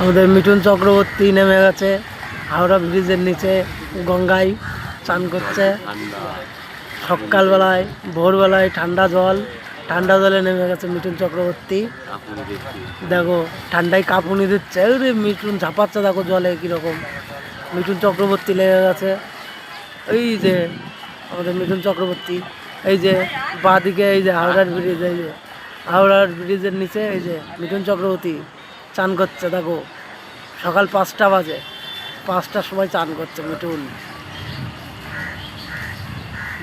আমাদের মিঠুন চক্রবর্তী নেমে গেছে হাওড়া ব্রিজের নিচে গঙ্গায় চান করছে। সকালবেলায় ভোরবেলায় ঠান্ডা জলে নেমে গেছে মিঠুন চক্রবর্তী। দেখো ঠান্ডায় কাঁপুনি দিচ্ছে, ওরে মিঠুন ঝাঁপাচ্ছে, দেখো জলে কীরকম। মিঠুন চক্রবর্তী লেগে গেছে। এই যে আমাদের মিঠুন চক্রবর্তী, এই যে বাঁ দিকে এই যে হাওড়ার ব্রিজ, এই যে হাওড়ার ব্রিজের নিচে এই যে মিঠুন চক্রবর্তী চান করছে। দেখো সকাল 5টা বাজে, 5টার সময় চান করছে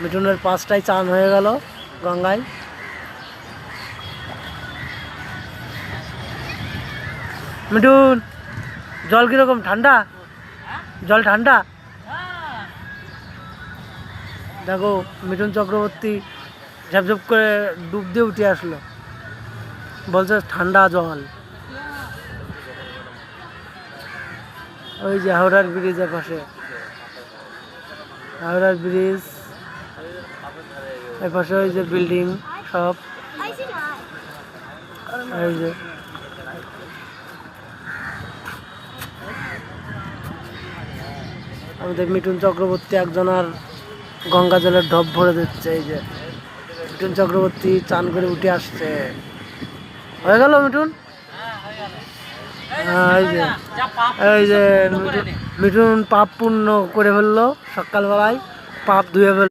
মিঠুনের 5টায় চান হয়ে গেল গঙ্গায়। মিঠুন জল কিরকম? ঠান্ডা? জল ঠান্ডা? দেখো মিঠুন চক্রবর্তী ঝাপঝাপ করে ডুব দিয়ে উঠে আসলো, বলছে ঠান্ডা জল। ওই যে হাওড়ার ব্রিজের পাশে, হাওড়ার ব্রিজ এর পাশে ওই যে বিল্ডিং সব, এই যে আমাদের মিঠুন চক্রবর্তী একজনের গঙ্গা জলের ঢপ ভরে দিচ্ছে। এই যে মিঠুন চক্রবর্তী চান করে উঠে আসছে। হয়ে গেল মিঠুন? এই যে মিঠুন পাপ পূর্ণ করে ফেললো, সকালবেলায় পাপ ধুয়ে ফেললো।